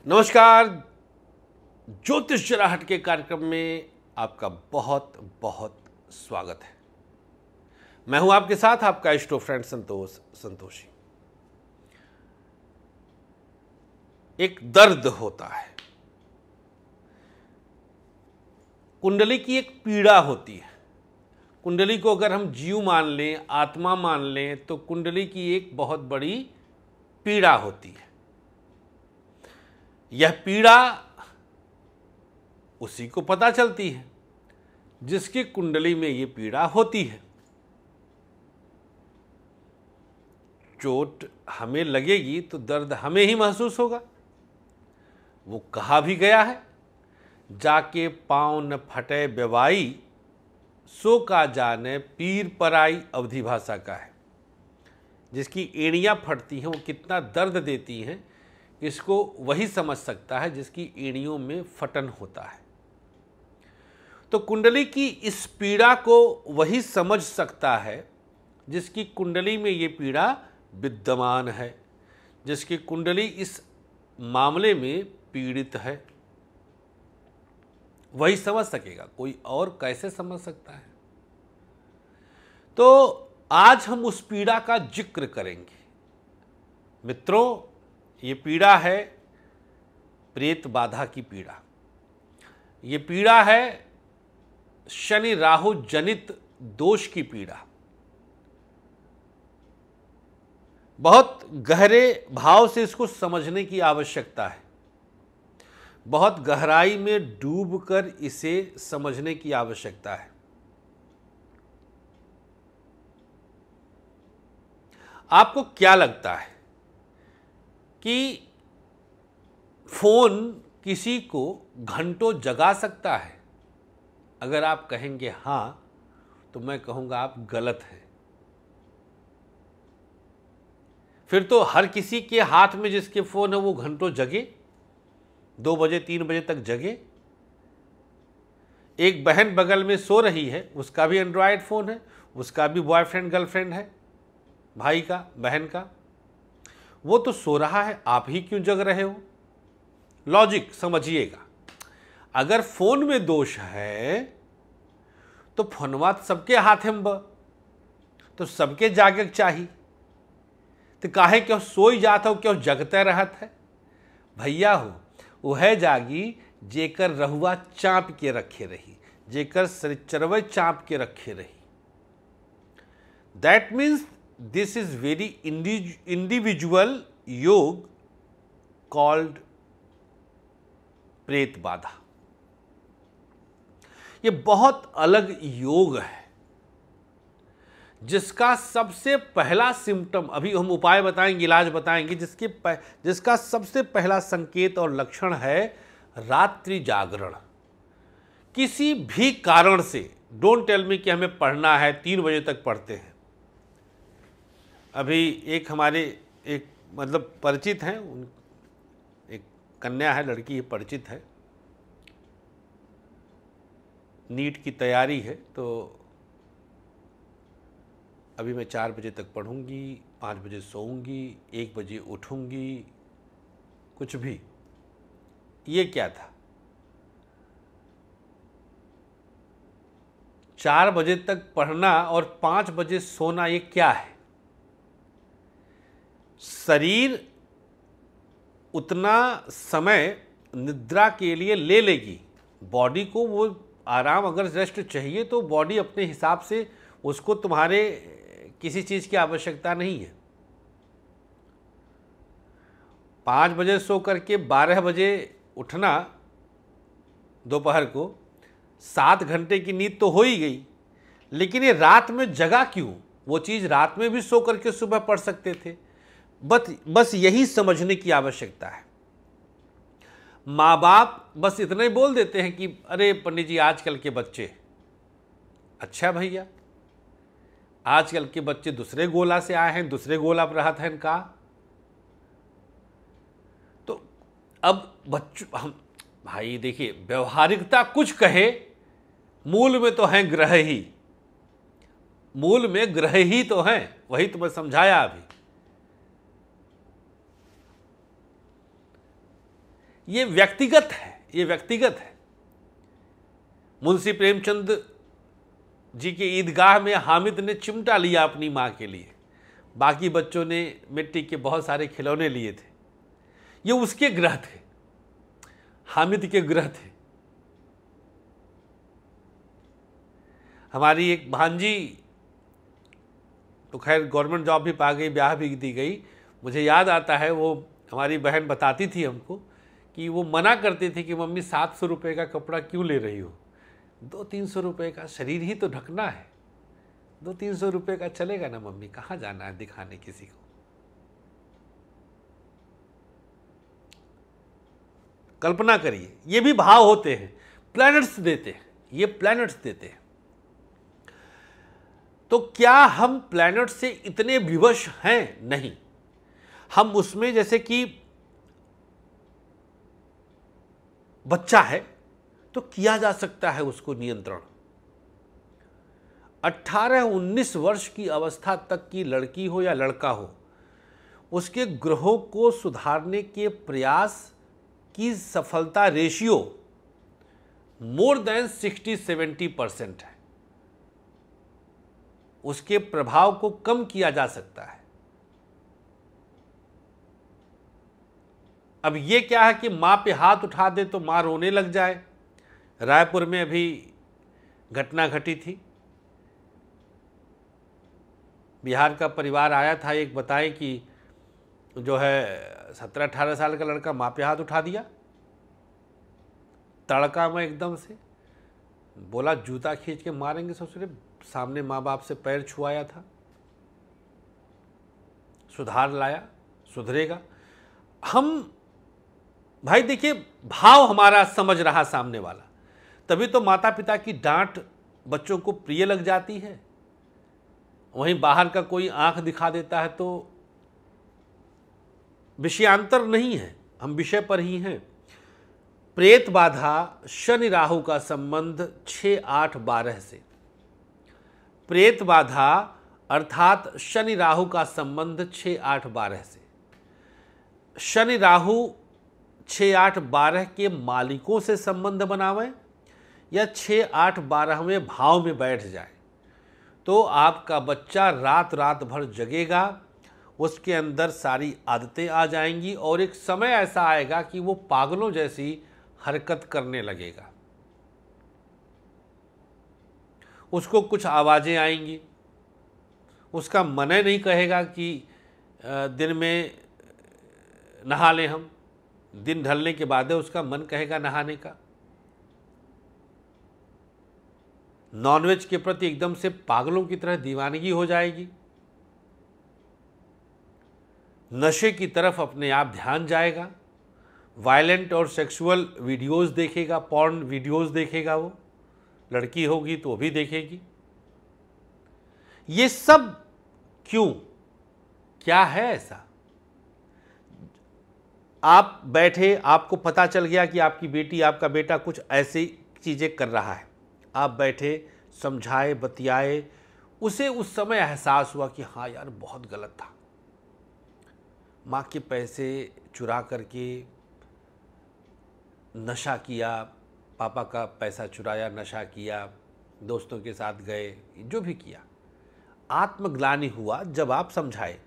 नमस्कार। ज्योतिष जरा हट के कार्यक्रम में आपका बहुत बहुत स्वागत है। मैं हूं आपके साथ आपका इष्टो फ्रेंड संतोषी। एक दर्द होता है, कुंडली की एक पीड़ा होती है। कुंडली को अगर हम जीव मान लें, आत्मा मान लें, तो कुंडली की एक बहुत बड़ी पीड़ा होती है। यह पीड़ा उसी को पता चलती है जिसकी कुंडली में ये पीड़ा होती है। चोट हमें लगेगी तो दर्द हमें ही महसूस होगा। वो कहा भी गया है, जाके पाँव न फटे बेवाई, सो का जाने पीर पराई। अवधि भाषा का है। जिसकी एड़ियाँ फटती हैं वो कितना दर्द देती हैं, इसको वही समझ सकता है जिसकी एड़ियों में फटन होता है। तो कुंडली की इस पीड़ा को वही समझ सकता है जिसकी कुंडली में ये पीड़ा विद्यमान है, जिसकी कुंडली इस मामले में पीड़ित है। वही समझ सकेगा, कोई और कैसे समझ सकता है। तो आज हम उस पीड़ा का जिक्र करेंगे। मित्रों, ये पीड़ा है प्रेत बाधा की पीड़ा। ये पीड़ा है शनि राहु जनित दोष की पीड़ा। बहुत गहरे भाव से इसको समझने की आवश्यकता है। बहुत गहराई में डूबकर इसे समझने की आवश्यकता है। आपको क्या लगता है कि फोन किसी को घंटों जगा सकता है? अगर आप कहेंगे हाँ, तो मैं कहूँगा आप गलत हैं। फिर तो हर किसी के हाथ में जिसके फ़ोन है वो घंटों जगे, 2 बजे 3 बजे तक जगे। एक बहन बगल में सो रही है, उसका भी एंड्रॉयड फ़ोन है, उसका भी बॉयफ्रेंड गर्लफ्रेंड है, भाई का बहन का। वो तो सो रहा है, आप ही क्यों जग रहे हो? लॉजिक समझिएगा। अगर फोन में दोष है तो फोनवा सबके हाथ में तो सबके जागे चाहिए। तो काहे क्यों सोई जात हो, क्यों जगते रहत है? भैया हो वह जागी जेकर रहुआ चाँप के रखे रही, जेकर चरवे चाँप के रखे रही। That means this is very individual योग कॉल्ड प्रेत बाधा। ये बहुत अलग योग है जिसका सबसे पहला सिम्टम, अभी हम उपाय बताएंगे, इलाज बताएंगे, जिसका सबसे पहला संकेत और लक्षण है रात्रि जागरण। किसी भी कारण से, डोंट टेल मी कि हमें पढ़ना है, 3 बजे तक पढ़ते हैं। अभी एक हमारे एक मतलब परिचित हैं, एक कन्या है, लड़की परिचित है, नीट की तैयारी है। तो अभी मैं 4 बजे तक पढ़ूंगी, 5 बजे सोऊंगी, 1 बजे उठूंगी, कुछ भी। ये क्या था? 4 बजे तक पढ़ना और 5 बजे सोना, ये क्या है? शरीर उतना समय निद्रा के लिए ले लेगी, बॉडी को वो आराम, अगर रेस्ट चाहिए तो बॉडी अपने हिसाब से, उसको तुम्हारे किसी चीज़ की आवश्यकता नहीं है। 5 बजे सो करके 12 बजे उठना दोपहर को, 7 घंटे की नींद तो हो ही गई, लेकिन ये रात में जगा क्यों? वो चीज़ रात में भी सो करके सुबह पढ़ सकते थे। बस यही समझने की आवश्यकता है। माँ बाप बस इतना ही बोल देते हैं कि अरे पंडित जी आजकल के बच्चे, अच्छा भैया आजकल के बच्चे दूसरे गोला से आए हैं, दूसरे गोला पर रहते हैं इनका। तो अब बच्चों, हम भाई देखिए, व्यवहारिकता कुछ कहे, मूल में तो हैं ग्रह ही, मूल में ग्रह ही तो हैं। वही तो मैं समझाया अभी ये व्यक्तिगत है, ये व्यक्तिगत है। मुंशी प्रेमचंद जी के ईदगाह में हामिद ने चिमटा लिया अपनी माँ के लिए, बाकी बच्चों ने मिट्टी के बहुत सारे खिलौने लिए थे। ये उसके ग्रह थे, हामिद के ग्रह थे। हमारी एक भांजी तो खैर गवर्नमेंट जॉब भी पा गई, ब्याह भी दी गई। मुझे याद आता है, वो हमारी बहन बताती थी हमको कि वो मना करती थी कि मम्मी 700 रुपये का कपड़ा क्यों ले रही हो, 200-300 रुपये का, शरीर ही तो ढकना है, 200-300 रुपये का चलेगा ना मम्मी, कहाँ जाना है दिखाने किसी को। कल्पना करिए, ये भी भाव होते हैं, प्लैनेट्स देते हैं, ये प्लैनेट्स देते हैं। तो क्या हम प्लैनेट से इतने विवश हैं? नहीं। हम उसमें जैसे कि बच्चा है तो किया जा सकता है उसको नियंत्रण। 18-19 वर्ष की अवस्था तक की लड़की हो या लड़का हो, उसके ग्रहों को सुधारने के प्रयास की सफलता रेशियो मोर देन 60-70% है। उसके प्रभाव को कम किया जा सकता है। अब ये क्या है कि माँ पे हाथ उठा दे तो माँ रोने लग जाए। रायपुर में अभी घटना घटी थी, बिहार का परिवार आया था, एक बताए कि जो है 17-18 साल का लड़का माँ पे हाथ उठा दिया, तड़का में एकदम से बोला जूता खींच के मारेंगे ससुरे, सामने माँ बाप से पैर छुआया था। सुधार लाया, सुधरेगा। हम भाई देखिए, भाव हमारा समझ रहा सामने वाला, तभी तो माता पिता की डांट बच्चों को प्रिय लग जाती है। वहीं बाहर का कोई आंख दिखा देता है तो विषयांतर नहीं है, हम विषय पर ही हैं। प्रेत बाधा शनि राहु का संबंध 6-8-12 से। प्रेत बाधा अर्थात शनि राहु का संबंध 6-8-12 से। शनि राहु 6-8-12 के मालिकों से संबंध बनावे या 6-8-12वें भाव में बैठ जाए तो आपका बच्चा रात रात भर जगेगा, उसके अंदर सारी आदतें आ जाएंगी और एक समय ऐसा आएगा कि वो पागलों जैसी हरकत करने लगेगा। उसको कुछ आवाज़ें आएंगी, उसका मन नहीं कहेगा कि दिन में नहा लें हम, दिन ढलने के बाद उसका मन कहेगा नहाने का। नॉनवेज के प्रति एकदम से पागलों की तरह दीवानगी हो जाएगी। नशे की तरफ अपने आप ध्यान जाएगा। वायलेंट और सेक्सुअल वीडियोस देखेगा, पॉर्न वीडियोस देखेगा। वो लड़की होगी तो भी देखेगी। ये सब क्यों, क्या है ऐसा? आप बैठे, आपको पता चल गया कि आपकी बेटी, आपका बेटा कुछ ऐसी चीज़ें कर रहा है, आप बैठे, समझाए, बतियाए, उसे उस समय एहसास हुआ कि हाँ यार बहुत गलत था, माँ के पैसे चुरा करके नशा किया, पापा का पैसा चुराया, नशा किया, दोस्तों के साथ गए, जो भी किया। आत्मग्लानि हुआ जब आप समझाए।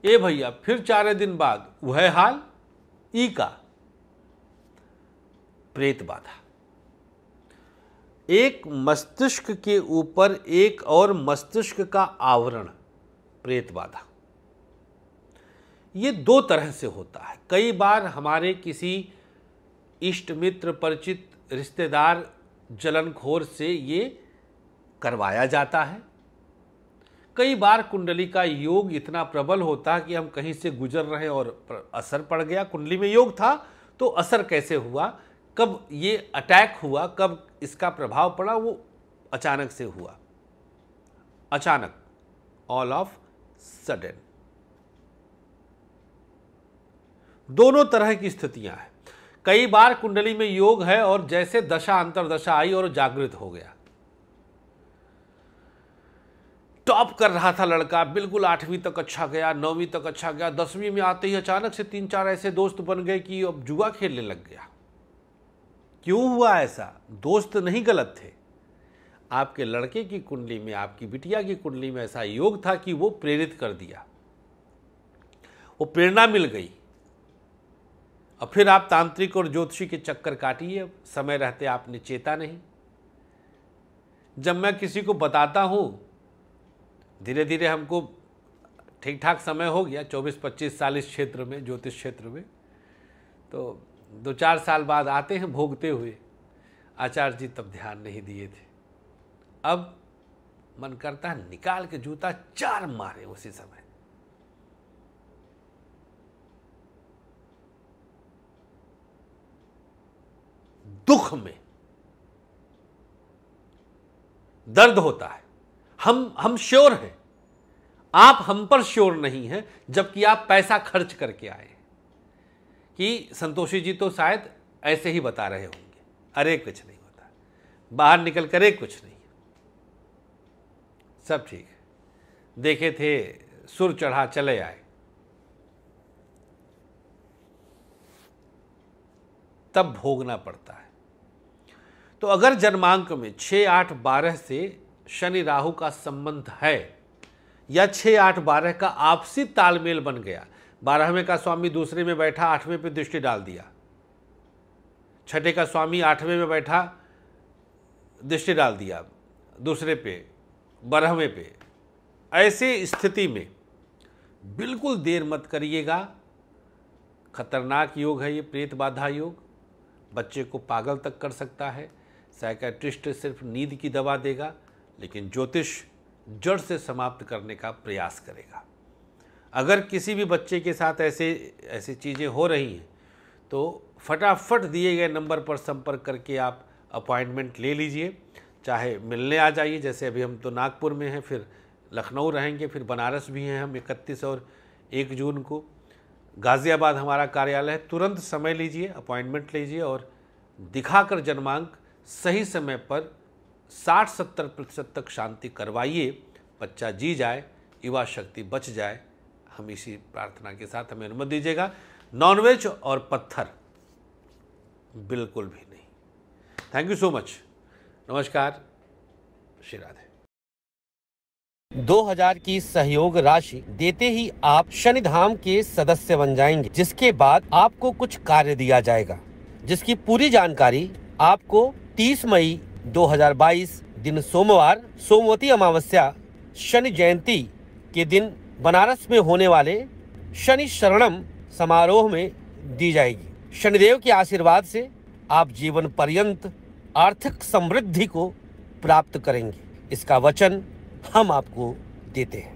ए भैया फिर 4 दिन बाद वह हाल, ई का प्रेत बाधा। एक मस्तिष्क के ऊपर एक और मस्तिष्क का आवरण, प्रेत बाधा। ये 2 तरह से होता है। कई बार हमारे किसी इष्ट मित्र, परिचित, रिश्तेदार, जलनखोर से ये करवाया जाता है। कई बार कुंडली का योग इतना प्रबल होता है कि हम कहीं से गुजर रहे और असर पड़ गया। कुंडली में योग था तो असर कैसे हुआ, कब ये अटैक हुआ, कब इसका प्रभाव पड़ा, वो अचानक से हुआ। अचानक, ऑल ऑफ सडन। दोनों तरह की स्थितियां हैं। कई बार कुंडली में योग है और जैसे दशा अंतरदशा आई और जागृत हो गया। टॉप कर रहा था लड़का, बिल्कुल 8वीं तक अच्छा गया, 9वीं तक अच्छा गया, 10वीं में आते ही अचानक से 3-4 ऐसे दोस्त बन गए कि अब जुआ खेलने लग गया। क्यों हुआ ऐसा? दोस्त नहीं गलत थे, आपके लड़के की कुंडली में, आपकी बिटिया की कुंडली में ऐसा योग था कि वो प्रेरित कर दिया, वो प्रेरणा मिल गई। और फिर आप तांत्रिक और ज्योतिषी के चक्कर काटिए, समय रहते आपने चेता नहीं। जब मैं किसी को बताता हूँ, धीरे धीरे हमको ठीक ठाक समय हो गया, 24-25 साल इस क्षेत्र में, ज्योतिष क्षेत्र में, तो 2-4 साल बाद आते हैं भोगते हुए, आचार्य जी तब ध्यान नहीं दिए थे। अब मन करता है निकाल के जूता 4 मारे उसी समय। दुख में दर्द होता है, हम श्योर हैं, आप हम पर श्योर नहीं हैं, जबकि आप पैसा खर्च करके आए हैं कि संतोषी जी तो शायद ऐसे ही बता रहे होंगे, अरे कुछ नहीं होता, बाहर निकल कर कुछ नहीं, सब ठीक है, देखे थे सुर चढ़ा चले आए। तब भोगना पड़ता है। तो अगर जन्मांक में 6, 8, 12 से शनि राहु का संबंध है, या 6, 8, 12 का आपसी तालमेल बन गया, 12वें का स्वामी दूसरे में बैठा 8वें पे दृष्टि डाल दिया, 6ठे का स्वामी 8वें में बैठा दृष्टि डाल दिया दूसरे पे, 12वें पे, ऐसे स्थिति में बिल्कुल देर मत करिएगा। खतरनाक योग है ये, प्रेत बाधा योग, बच्चे को पागल तक कर सकता है। साइकेट्रिस्ट सिर्फ नींद की दवा देगा, लेकिन ज्योतिष जड़ से समाप्त करने का प्रयास करेगा। अगर किसी भी बच्चे के साथ ऐसी चीज़ें हो रही हैं, तो फटाफट दिए गए नंबर पर संपर्क करके आप अपॉइंटमेंट ले लीजिए, चाहे मिलने आ जाइए, जैसे अभी हम तो नागपुर में हैं, फिर लखनऊ रहेंगे, फिर बनारस भी हैं हम 31 और 1 जून को, गाज़ियाबाद हमारा कार्यालय है। तुरंत समय लीजिए, अपॉइंटमेंट लीजिए और दिखाकर जन्मांक सही समय पर 60-70% तक शांति करवाइए, बच्चा जी जाए, युवा शक्ति बच जाए। हम इसी प्रार्थना के साथ हमें अनुमति दीजिएगा। नॉनवेज और पत्थर बिल्कुल भी नहीं। Thank you so much. नमस्कार, श्री राधे। 2000 की सहयोग राशि देते ही आप शनिधाम के सदस्य बन जाएंगे, जिसके बाद आपको कुछ कार्य दिया जाएगा, जिसकी पूरी जानकारी आपको 30 मई 2022 दिन सोमवार, सोमवती अमावस्या, शनि जयंती के दिन बनारस में होने वाले शनि शरणम समारोह में दी जाएगी। शनिदेव के आशीर्वाद से आप जीवन पर्यंत आर्थिक समृद्धि को प्राप्त करेंगे, इसका वचन हम आपको देते हैं।